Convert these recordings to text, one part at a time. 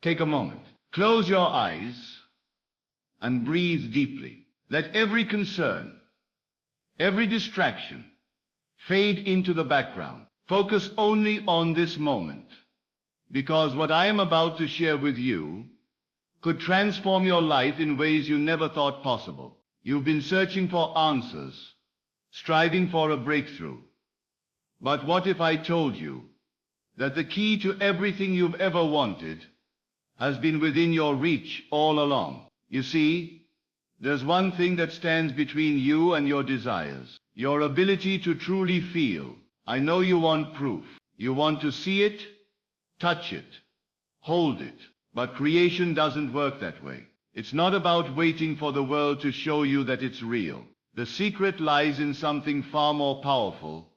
Take a moment. Close your eyes and breathe deeply. Let every concern, every distraction fade into the background. Focus only on this moment, because what I am about to share with you could transform your life in ways you never thought possible. You've been searching for answers, striving for a breakthrough. But what if I told you that the key to everything you've ever wanted has been within your reach all along? You see, there's one thing that stands between you and your desires: your ability to truly feel. I know you want proof. You want to see it, touch it, hold it. But creation doesn't work that way. It's not about waiting for the world to show you that it's real. The secret lies in something far more powerful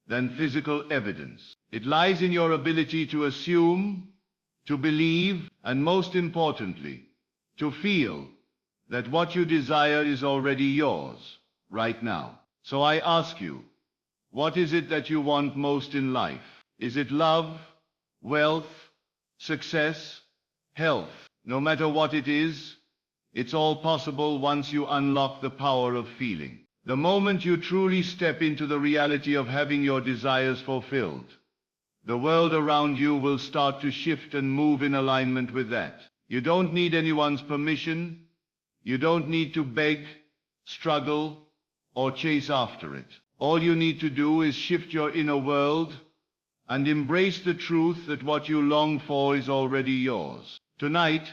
than physical evidence. It lies in your ability to assume, to believe, and most importantly, to feel that what you desire is already yours right now. So I ask you, what is it that you want most in life? Is it love, wealth, success, health? No matter what it is, it's all possible once you unlock the power of feeling. The moment you truly step into the reality of having your desires fulfilled, the world around you will start to shift and move in alignment with that. You don't need anyone's permission. You don't need to beg, struggle, or chase after it. All you need to do is shift your inner world and embrace the truth that what you long for is already yours. Tonight,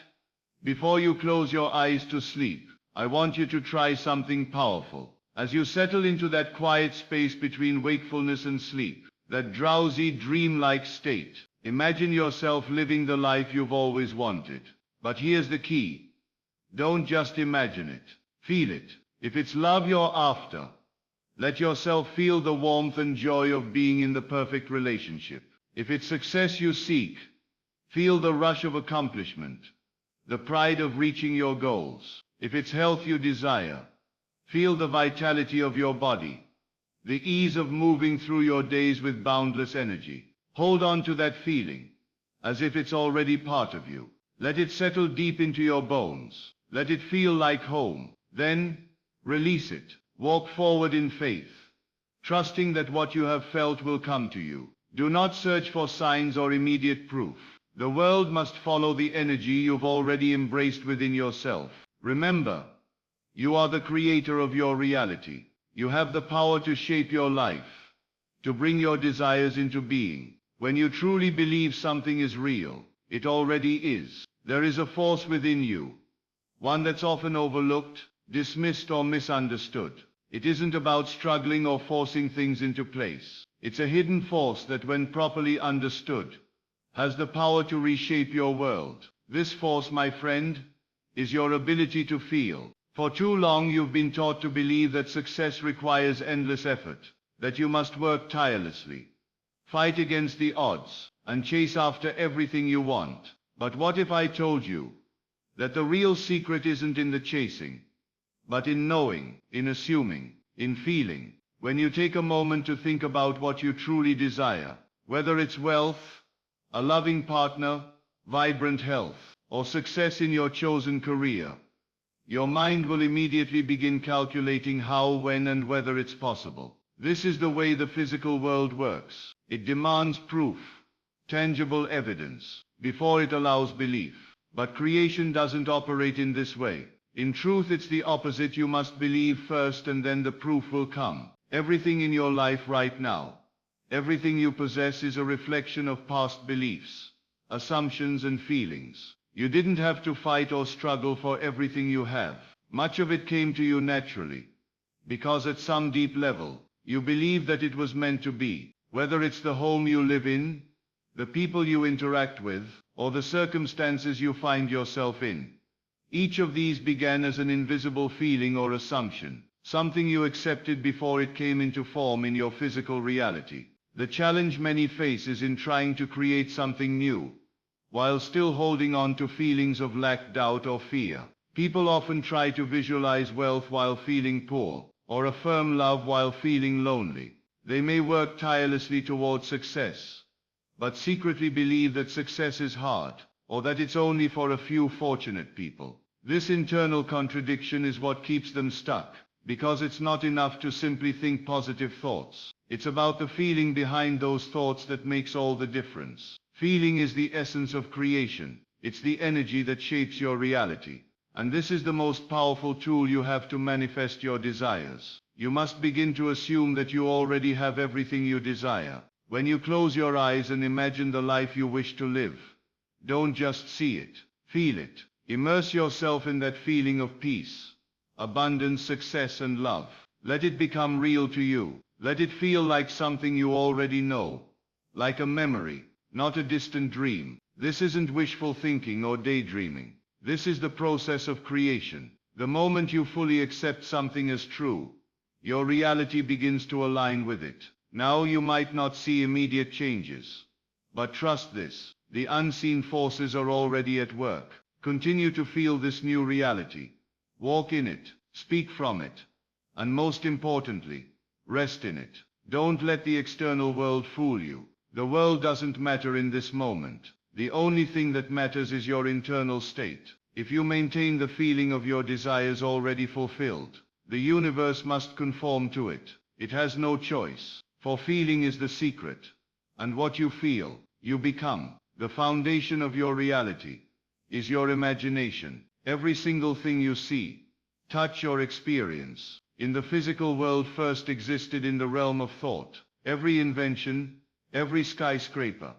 before you close your eyes to sleep, I want you to try something powerful. As you settle into that quiet space between wakefulness and sleep, that drowsy, dreamlike state, imagine yourself living the life you've always wanted. But here's the key. Don't just imagine it. Feel it. If it's love you're after, let yourself feel the warmth and joy of being in the perfect relationship. If it's success you seek, feel the rush of accomplishment, the pride of reaching your goals. If it's health you desire, feel the vitality of your body, the ease of moving through your days with boundless energy. Hold on to that feeling, as if it's already part of you. Let it settle deep into your bones. Let it feel like home. Then, release it. Walk forward in faith, trusting that what you have felt will come to you. Do not search for signs or immediate proof. The world must follow the energy you've already embraced within yourself. Remember, you are the creator of your reality. You have the power to shape your life, to bring your desires into being. When you truly believe something is real, it already is. There is a force within you, one that's often overlooked, dismissed, or misunderstood. It isn't about struggling or forcing things into place. It's a hidden force that, when properly understood, has the power to reshape your world. This force, my friend, is your ability to feel. For too long you've been taught to believe that success requires endless effort, that you must work tirelessly, fight against the odds, and chase after everything you want. But what if I told you that the real secret isn't in the chasing, but in knowing, in assuming, in feeling? When you take a moment to think about what you truly desire, whether it's wealth, a loving partner, vibrant health, or success in your chosen career, your mind will immediately begin calculating how, when, and whether it's possible. This is the way the physical world works. It demands proof, tangible evidence, before it allows belief. But creation doesn't operate in this way. In truth, it's the opposite. You must believe first, and then the proof will come. Everything in your life right now, everything you possess, is a reflection of past beliefs, assumptions, and feelings. You didn't have to fight or struggle for everything you have. Much of it came to you naturally, because at some deep level, you believe that it was meant to be. Whether it's the home you live in, the people you interact with, or the circumstances you find yourself in, each of these began as an invisible feeling or assumption, something you accepted before it came into form in your physical reality. The challenge many face is in trying to create something new, while still holding on to feelings of lack, doubt, or fear. People often try to visualize wealth while feeling poor, or affirm love while feeling lonely. They may work tirelessly towards success, but secretly believe that success is hard, or that it's only for a few fortunate people. This internal contradiction is what keeps them stuck, because it's not enough to simply think positive thoughts. It's about the feeling behind those thoughts that makes all the difference. Feeling is the essence of creation. It's the energy that shapes your reality. And this is the most powerful tool you have to manifest your desires. You must begin to assume that you already have everything you desire. When you close your eyes and imagine the life you wish to live, don't just see it, feel it. Immerse yourself in that feeling of peace, abundance, success, and love. Let it become real to you. Let it feel like something you already know, like a memory, not a distant dream. This isn't wishful thinking or daydreaming. This is the process of creation. The moment you fully accept something as true, your reality begins to align with it. Now you might not see immediate changes, but trust this, the unseen forces are already at work. Continue to feel this new reality. Walk in it, speak from it, and most importantly, rest in it. Don't let the external world fool you. The world doesn't matter in this moment. The only thing that matters is your internal state. If you maintain the feeling of your desires already fulfilled, the universe must conform to it. It has no choice, for feeling is the secret. And what you feel, you become. The foundation of your reality is your imagination. Every single thing you see, touch, or experience in the physical world first existed in the realm of thought. Every invention, every skyscraper,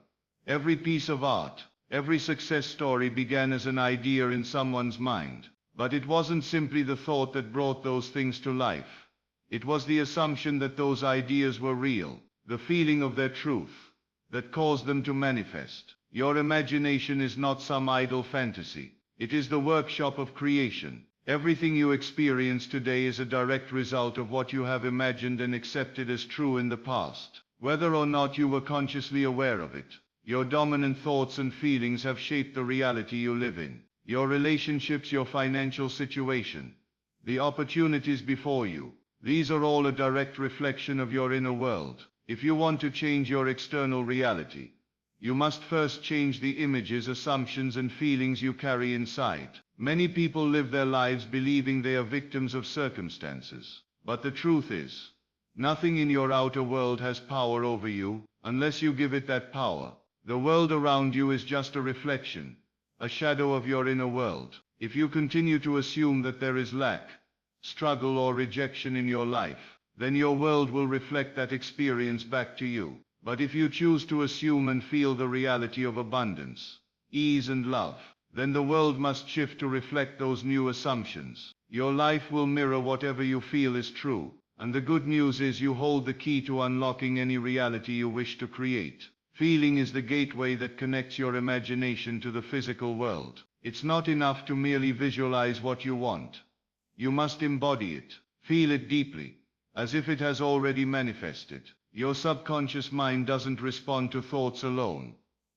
every piece of art, every success story began as an idea in someone's mind. But it wasn't simply the thought that brought those things to life. It was the assumption that those ideas were real, the feeling of their truth, that caused them to manifest. Your imagination is not some idle fantasy. It is the workshop of creation. Everything you experience today is a direct result of what you have imagined and accepted as true in the past. Whether or not you were consciously aware of it, your dominant thoughts and feelings have shaped the reality you live in. Your relationships, your financial situation, the opportunities before you, these are all a direct reflection of your inner world. If you want to change your external reality, you must first change the images, assumptions, and feelings you carry inside. Many people live their lives believing they are victims of circumstances. But the truth is, nothing in your outer world has power over you, unless you give it that power. The world around you is just a reflection, a shadow of your inner world. If you continue to assume that there is lack, struggle, or rejection in your life, then your world will reflect that experience back to you. But if you choose to assume and feel the reality of abundance, ease, and love, then the world must shift to reflect those new assumptions. Your life will mirror whatever you feel is true. And the good news is you hold the key to unlocking any reality you wish to create. Feeling is the gateway that connects your imagination to the physical world. It's not enough to merely visualize what you want. You must embody it. Feel it deeply, as if it has already manifested. Your subconscious mind doesn't respond to thoughts alone.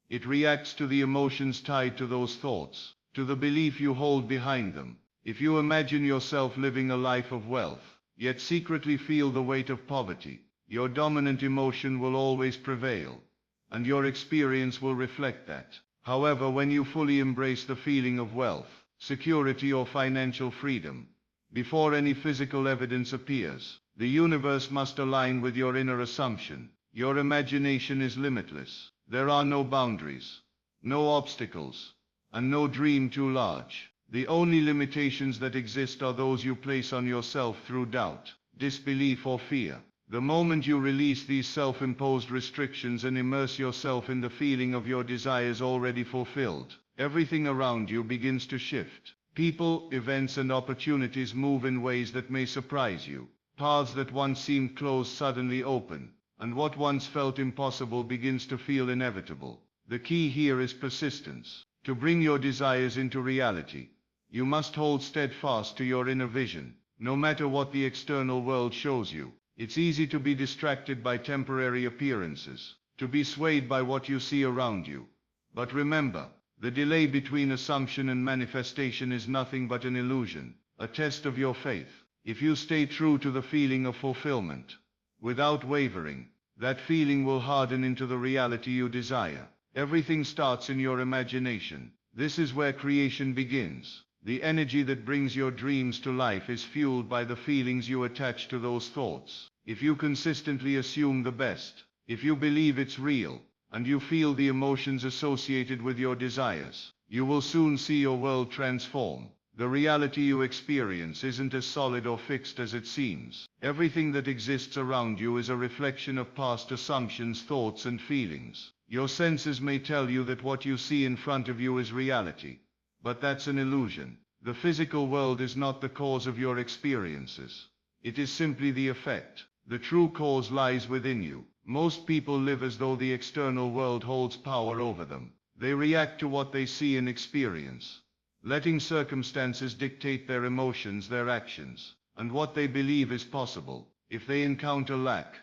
It reacts to the emotions tied to those thoughts, to the belief you hold behind them. If you imagine yourself living a life of wealth, yet secretly feel the weight of poverty, your dominant emotion will always prevail, and your experience will reflect that. However, when you fully embrace the feeling of wealth, security, or financial freedom, before any physical evidence appears, the universe must align with your inner assumption. Your imagination is limitless. There are no boundaries, no obstacles, and no dream too large. The only limitations that exist are those you place on yourself through doubt, disbelief, or fear. The moment you release these self-imposed restrictions and immerse yourself in the feeling of your desires already fulfilled, everything around you begins to shift. People, events, and opportunities move in ways that may surprise you. Paths that once seemed closed suddenly open, and what once felt impossible begins to feel inevitable. The key here is persistence. To bring your desires into reality, you must hold steadfast to your inner vision, no matter what the external world shows you. It's easy to be distracted by temporary appearances, to be swayed by what you see around you. But remember, the delay between assumption and manifestation is nothing but an illusion, a test of your faith. If you stay true to the feeling of fulfillment, without wavering, that feeling will harden into the reality you desire. Everything starts in your imagination. This is where creation begins. The energy that brings your dreams to life is fueled by the feelings you attach to those thoughts. If you consistently assume the best, if you believe it's real, and you feel the emotions associated with your desires, you will soon see your world transform. The reality you experience isn't as solid or fixed as it seems. Everything that exists around you is a reflection of past assumptions, thoughts, and feelings. Your senses may tell you that what you see in front of you is reality, but that's an illusion. The physical world is not the cause of your experiences. It is simply the effect. The true cause lies within you. Most people live as though the external world holds power over them. They react to what they see and experience, letting circumstances dictate their emotions, their actions, and what they believe is possible. If they encounter lack,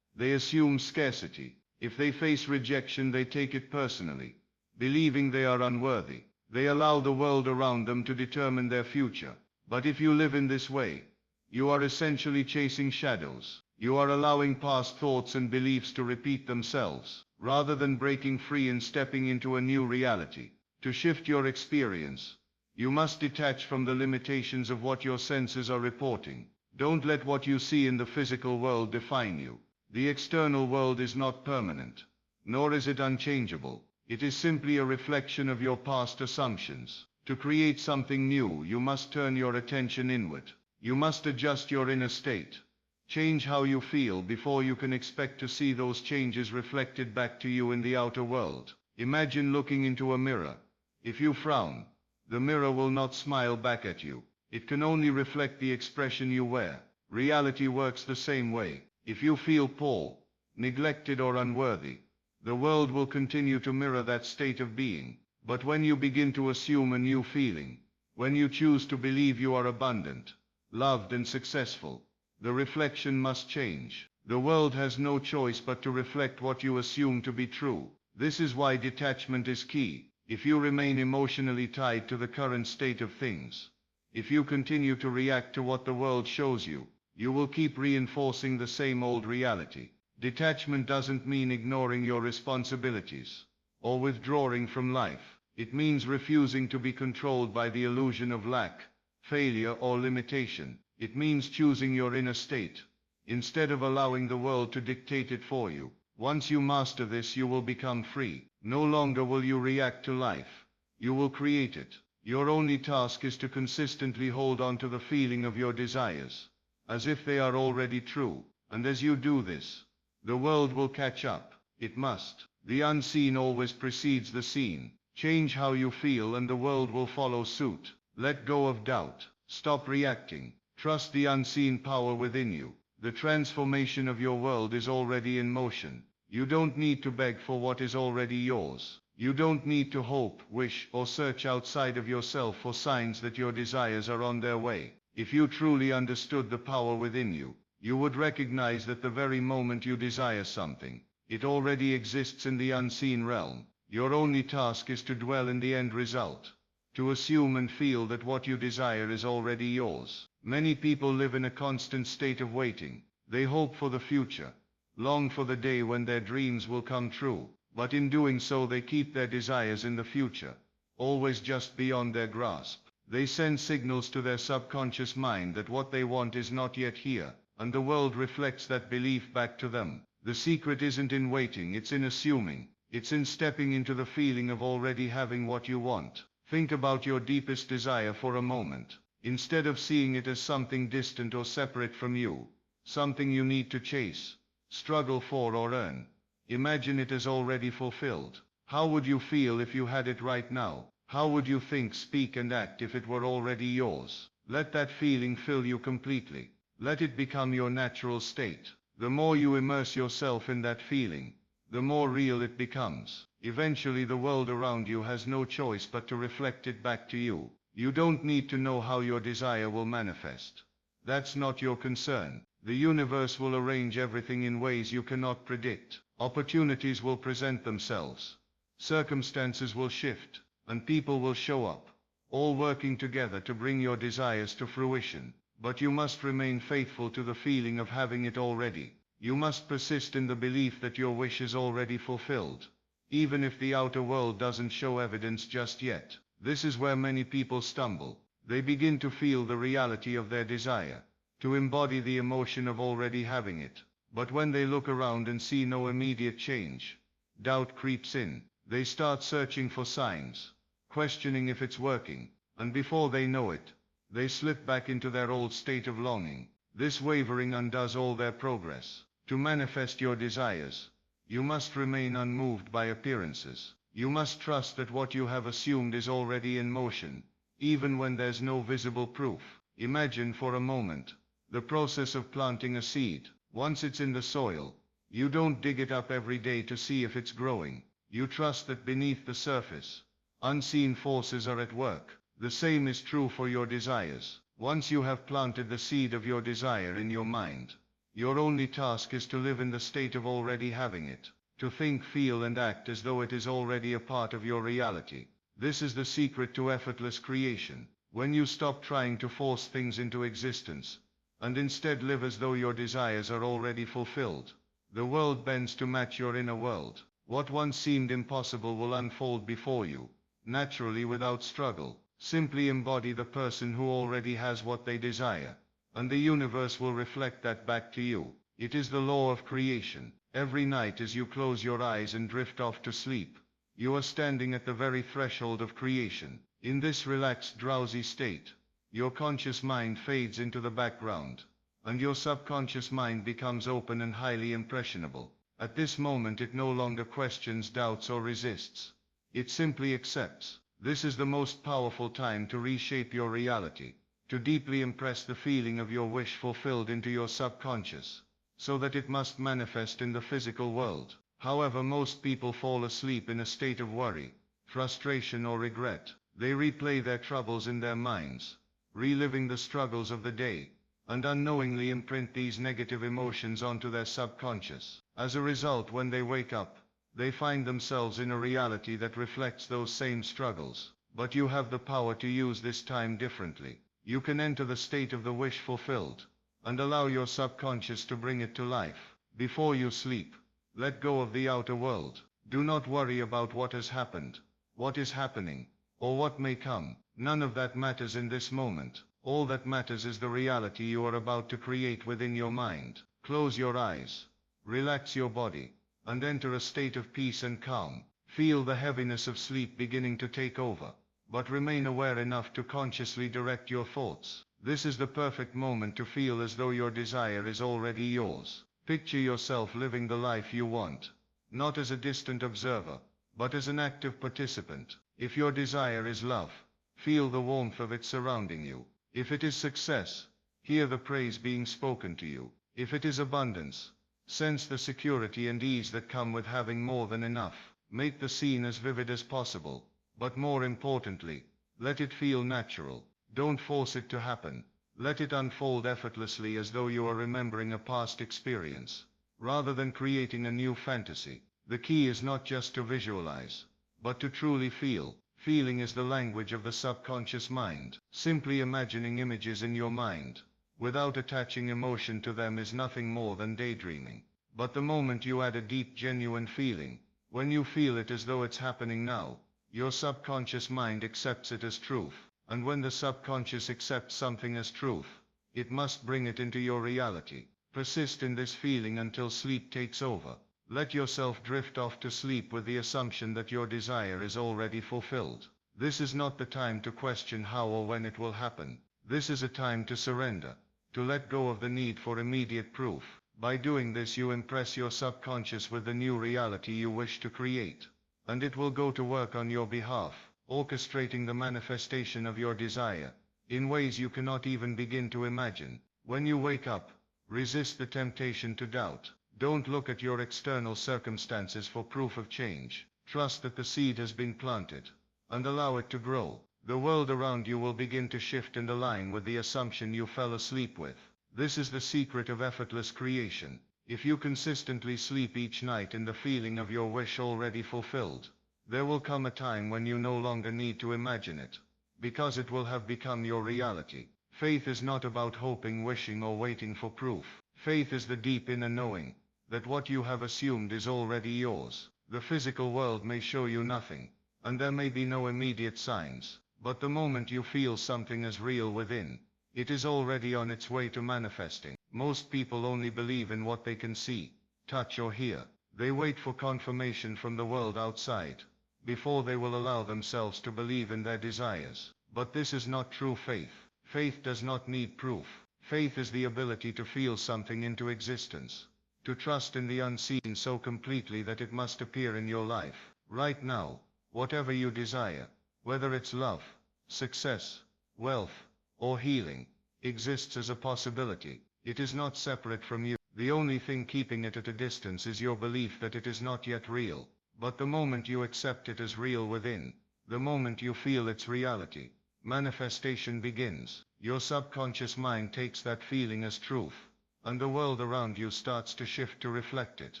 they assume scarcity. If they face rejection, they take it personally, believing they are unworthy. They allow the world around them to determine their future. But if you live in this way, you are essentially chasing shadows. You are allowing past thoughts and beliefs to repeat themselves, rather than breaking free and stepping into a new reality. To shift your experience, you must detach from the limitations of what your senses are reporting. Don't let what you see in the physical world define you. The external world is not permanent, nor is it unchangeable. It is simply a reflection of your past assumptions. To create something new, you must turn your attention inward. You must adjust your inner state. Change how you feel before you can expect to see those changes reflected back to you in the outer world. Imagine looking into a mirror. If you frown, the mirror will not smile back at you. It can only reflect the expression you wear. Reality works the same way. If you feel poor, neglected, or unworthy, the world will continue to mirror that state of being. But when you begin to assume a new feeling, when you choose to believe you are abundant, loved, and successful, the reflection must change. The world has no choice but to reflect what you assume to be true. This is why detachment is key. If you remain emotionally tied to the current state of things, if you continue to react to what the world shows you, you will keep reinforcing the same old reality. Detachment doesn't mean ignoring your responsibilities or withdrawing from life. It means refusing to be controlled by the illusion of lack, failure, or limitation. It means choosing your inner state, instead of allowing the world to dictate it for you. Once you master this, you will become free. No longer will you react to life. You will create it. Your only task is to consistently hold on to the feeling of your desires, as if they are already true. And as you do this, the world will catch up. It must. The unseen always precedes the seen. Change how you feel and the world will follow suit. Let go of doubt. Stop reacting. Trust the unseen power within you. The transformation of your world is already in motion. You don't need to beg for what is already yours. You don't need to hope, wish, or search outside of yourself for signs that your desires are on their way. If you truly understood the power within you, you would recognize that the very moment you desire something, it already exists in the unseen realm. Your only task is to dwell in the end result, to assume and feel that what you desire is already yours. Many people live in a constant state of waiting. They hope for the future, long for the day when their dreams will come true. But in doing so, they keep their desires in the future, always just beyond their grasp. They send signals to their subconscious mind that what they want is not yet here, and the world reflects that belief back to them. The secret isn't in waiting, it's in assuming. It's in stepping into the feeling of already having what you want. Think about your deepest desire for a moment. Instead of seeing it as something distant or separate from you, something you need to chase, struggle for, or earn, imagine it as already fulfilled. How would you feel if you had it right now? How would you think, speak, and act if it were already yours? Let that feeling fill you completely. Let it become your natural state. The more you immerse yourself in that feeling, the more real it becomes. Eventually, the world around you has no choice but to reflect it back to you. You don't need to know how your desire will manifest. That's not your concern. The universe will arrange everything in ways you cannot predict. Opportunities will present themselves. Circumstances will shift, and people will show up, all working together to bring your desires to fruition. But you must remain faithful to the feeling of having it already. You must persist in the belief that your wish is already fulfilled, even if the outer world doesn't show evidence just yet. This is where many people stumble. They begin to feel the reality of their desire, to embody the emotion of already having it. But when they look around and see no immediate change, doubt creeps in. They start searching for signs, questioning if it's working, and before they know it, they slip back into their old state of longing. This wavering undoes all their progress. To manifest your desires, you must remain unmoved by appearances. You must trust that what you have assumed is already in motion, even when there's no visible proof. Imagine for a moment the process of planting a seed. Once it's in the soil, you don't dig it up every day to see if it's growing. You trust that beneath the surface, unseen forces are at work. The same is true for your desires. Once you have planted the seed of your desire in your mind, your only task is to live in the state of already having it, to think, feel and act as though it is already a part of your reality. This is the secret to effortless creation. When you stop trying to force things into existence, and instead live as though your desires are already fulfilled, the world bends to match your inner world. What once seemed impossible will unfold before you, naturally, without struggle. Simply embody the person who already has what they desire, and the universe will reflect that back to you. It is the law of creation. Every night as you close your eyes and drift off to sleep, you are standing at the very threshold of creation. In this relaxed, drowsy state, your conscious mind fades into the background, and your subconscious mind becomes open and highly impressionable. At this moment it no longer questions, doubts or resists. It simply accepts. This is the most powerful time to reshape your reality, to deeply impress the feeling of your wish fulfilled into your subconscious, so that it must manifest in the physical world. However, most people fall asleep in a state of worry, frustration or regret. They replay their troubles in their minds, reliving the struggles of the day, and unknowingly imprint these negative emotions onto their subconscious. As a result, when they wake up, they find themselves in a reality that reflects those same struggles. But you have the power to use this time differently. You can enter the state of the wish fulfilled, and allow your subconscious to bring it to life. Before you sleep, let go of the outer world. Do not worry about what has happened, what is happening, or what may come. None of that matters in this moment. All that matters is the reality you are about to create within your mind. Close your eyes, relax your body, and enter a state of peace and calm. Feel the heaviness of sleep beginning to take over, but remain aware enough to consciously direct your thoughts. This is the perfect moment to feel as though your desire is already yours. Picture yourself living the life you want, not as a distant observer, but as an active participant. If your desire is love, feel the warmth of it surrounding you. If it is success, hear the praise being spoken to you. If it is abundance, sense the security and ease that come with having more than enough. Make the scene as vivid as possible, but more importantly, let it feel natural. Don't force it to happen. Let it unfold effortlessly as though you are remembering a past experience, rather than creating a new fantasy. The key is not just to visualize, but to truly feel. Feeling is the language of the subconscious mind. Simply imagining images in your mind, without attaching emotion to them, is nothing more than daydreaming. But the moment you add a deep, genuine feeling, when you feel it as though it's happening now, your subconscious mind accepts it as truth. And when the subconscious accepts something as truth, it must bring it into your reality. Persist in this feeling until sleep takes over. Let yourself drift off to sleep with the assumption that your desire is already fulfilled. This is not the time to question how or when it will happen. This is a time to surrender, to let go of the need for immediate proof. By doing this, you impress your subconscious with the new reality you wish to create, and it will go to work on your behalf, orchestrating the manifestation of your desire in ways you cannot even begin to imagine. When you wake up, resist the temptation to doubt. Don't look at your external circumstances for proof of change. Trust that the seed has been planted, and allow it to grow. The world around you will begin to shift and align with the assumption you fell asleep with. This is the secret of effortless creation. If you consistently sleep each night in the feeling of your wish already fulfilled, there will come a time when you no longer need to imagine it, because it will have become your reality. Faith is not about hoping, wishing, or waiting for proof. Faith is the deep inner knowing that what you have assumed is already yours. The physical world may show you nothing, and there may be no immediate signs. But the moment you feel something is real within, it is already on its way to manifesting. Most people only believe in what they can see, touch or hear. They wait for confirmation from the world outside before they will allow themselves to believe in their desires. But this is not true faith. Faith does not need proof. Faith is the ability to feel something into existence, to trust in the unseen so completely that it must appear in your life. Right now, whatever you desire, whether it's love, success, wealth, or healing, exists as a possibility. It is not separate from you. The only thing keeping it at a distance is your belief that it is not yet real. But the moment you accept it as real within, the moment you feel its reality, manifestation begins. Your subconscious mind takes that feeling as truth, and the world around you starts to shift to reflect it.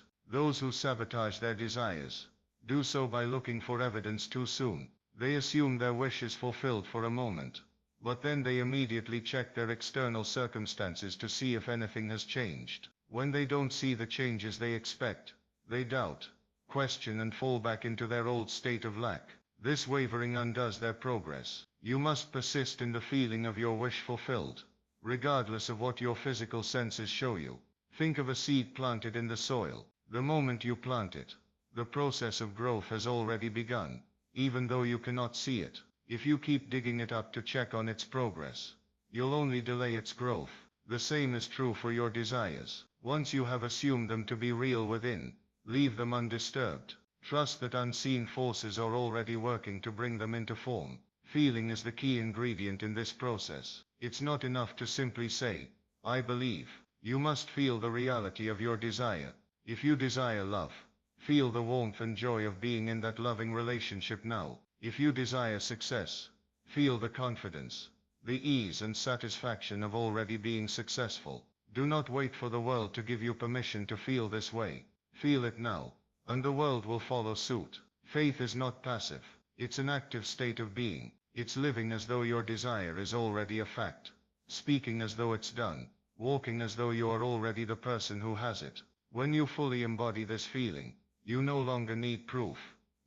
Those who sabotage their desires do so by looking for evidence too soon. They assume their wish is fulfilled for a moment, but then they immediately check their external circumstances to see if anything has changed. When they don't see the changes they expect, they doubt, question and fall back into their old state of lack. This wavering undoes their progress. You must persist in the feeling of your wish fulfilled, regardless of what your physical senses show you. Think of a seed planted in the soil. The moment you plant it, the process of growth has already begun, even though you cannot see it. If you keep digging it up to check on its progress, you'll only delay its growth. The same is true for your desires. Once you have assumed them to be real within, leave them undisturbed. Trust that unseen forces are already working to bring them into form. Feeling is the key ingredient in this process. It's not enough to simply say, I believe. You must feel the reality of your desire. If you desire love, feel the warmth and joy of being in that loving relationship now. If you desire success, feel the confidence, the ease and satisfaction of already being successful. Do not wait for the world to give you permission to feel this way. Feel it now, and the world will follow suit. Faith is not passive. It's an active state of being. It's living as though your desire is already a fact, speaking as though it's done, walking as though you are already the person who has it. When you fully embody this feeling, you no longer need proof,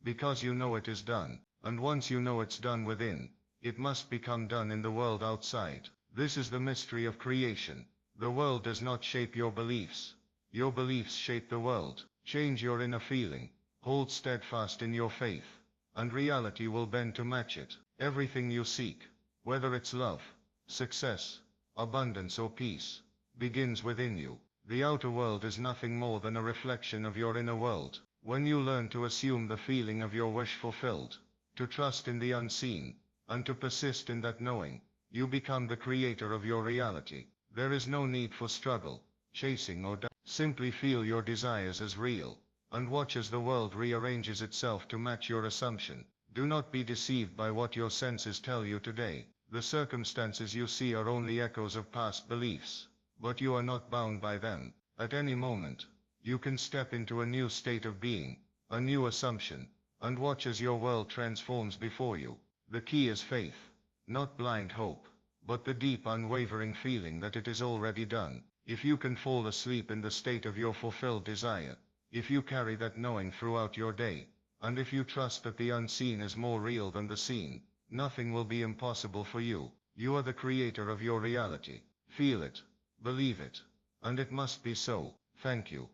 because you know it is done. And once you know it's done within, it must become done in the world outside. This is the mystery of creation. The world does not shape your beliefs. Your beliefs shape the world. Change your inner feeling. Hold steadfast in your faith, and reality will bend to match it. Everything you seek, whether it's love, success, abundance or peace, begins within you. The outer world is nothing more than a reflection of your inner world. When you learn to assume the feeling of your wish fulfilled, to trust in the unseen, and to persist in that knowing, you become the creator of your reality. There is no need for struggle, chasing or doubt. Simply feel your desires as real, and watch as the world rearranges itself to match your assumption. Do not be deceived by what your senses tell you today. The circumstances you see are only echoes of past beliefs, but you are not bound by them. At any moment, you can step into a new state of being, a new assumption, and watch as your world transforms before you. The key is faith, not blind hope, but the deep unwavering feeling that it is already done. If you can fall asleep in the state of your fulfilled desire, if you carry that knowing throughout your day, and if you trust that the unseen is more real than the seen, nothing will be impossible for you. You are the creator of your reality. Feel it, believe it, and it must be so. Thank you.